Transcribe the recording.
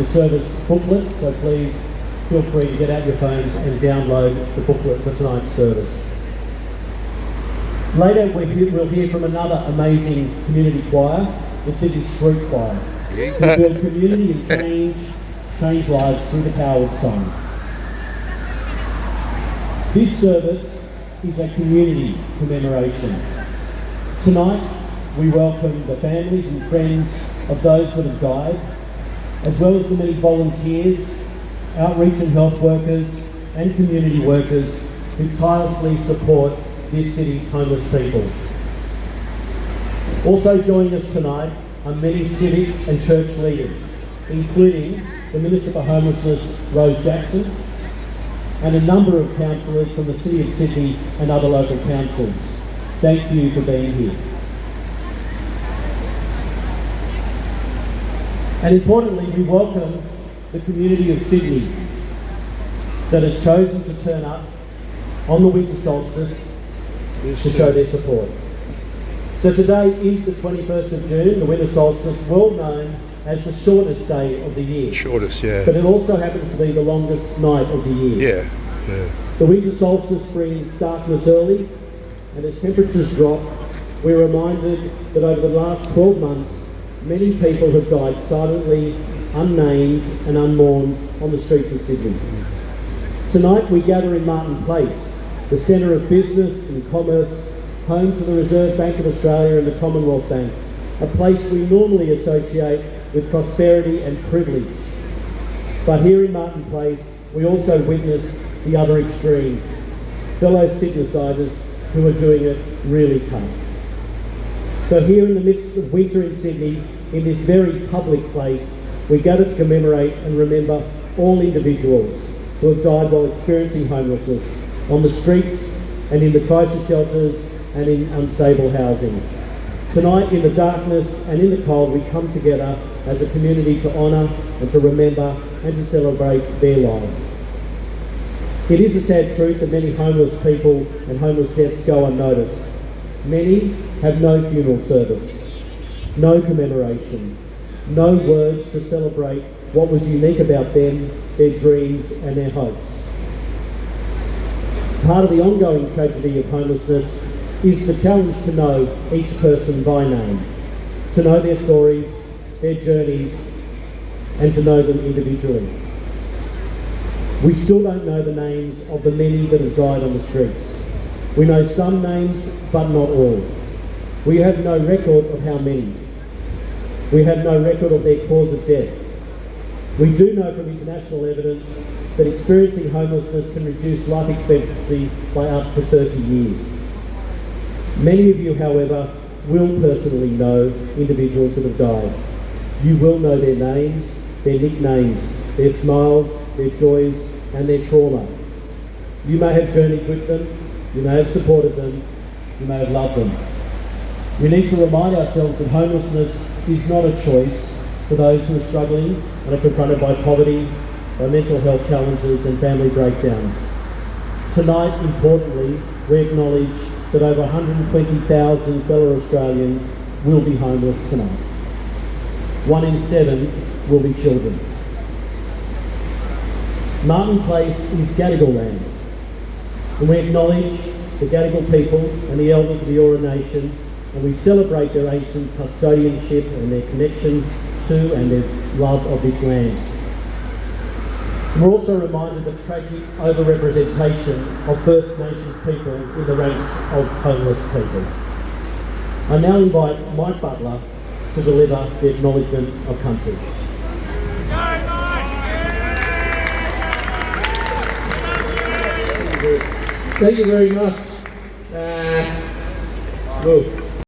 the service booklet, so please feel free to get out your phones and download the booklet for tonight's service. Later we'll hear from another amazing community choir, the Sydney Street Choir, who build community and change lives through the power of song. This service is a community commemoration. Tonight we welcome the families and friends of those that have died, as well as the many volunteers, outreach and health workers and community workers who tirelessly support this city's homeless people. Also joining us tonight are many civic and church leaders, including the Minister for Homelessness, Rose Jackson, and a number of councillors from the City of Sydney and other local councils. Thank you for being here. And importantly, we welcome the community of Sydney that has chosen to turn up on the winter solstice to show their support. So today is the 21st of June, the winter solstice, well known as the shortest day of the year. Shortest, yeah. But it also happens to be the longest night of the year. Yeah. The winter solstice brings darkness early, and as temperatures drop, we're reminded that over the last 12 months, many people have died silently, unnamed and unmourned on the streets of Sydney. Tonight we gather in Martin Place, the centre of business and commerce, home to the Reserve Bank of Australia and the Commonwealth Bank, a place we normally associate with prosperity and privilege. But here in Martin Place, we also witness the other extreme, fellow Sydneysiders who are doing it really tough. So here in the midst of winter in Sydney, in this very public place, we gather to commemorate and remember all individuals who have died while experiencing homelessness on the streets and in the crisis shelters and in unstable housing. Tonight, in the darkness and in the cold, we come together as a community to honour and to remember and to celebrate their lives. It is a sad truth that many homeless people and homeless deaths go unnoticed. Many have no funeral service, no commemoration, no words to celebrate what was unique about them, their dreams and their hopes. Part of the ongoing tragedy of homelessness is the challenge to know each person by name, to know their stories, their journeys, and to know them individually. We still don't know the names of the many that have died on the streets. We know some names, but not all. We have no record of how many. We have no record of their cause of death. We do know from international evidence that experiencing homelessness can reduce life expectancy by up to 30 years. Many of you, however, will personally know individuals that have died. You will know their names, their nicknames, their smiles, their joys, and their trauma. You may have journeyed with them, you may have supported them, you may have loved them. We need to remind ourselves that homelessness is not a choice for those who are struggling and are confronted by poverty, by mental health challenges and family breakdowns. Tonight, importantly, we acknowledge that over 120,000 fellow Australians will be homeless tonight. 1 in 7 will be children. Martin Place is Gadigal land, and we acknowledge the Gadigal people and the elders of the Eora Nation, and we celebrate their ancient custodianship and their connection to and their love of this land. We're also reminded of the tragic overrepresentation of First Nations people in the ranks of homeless people. I now invite Mike Butler to deliver the acknowledgement of country. Thank you very much. Look,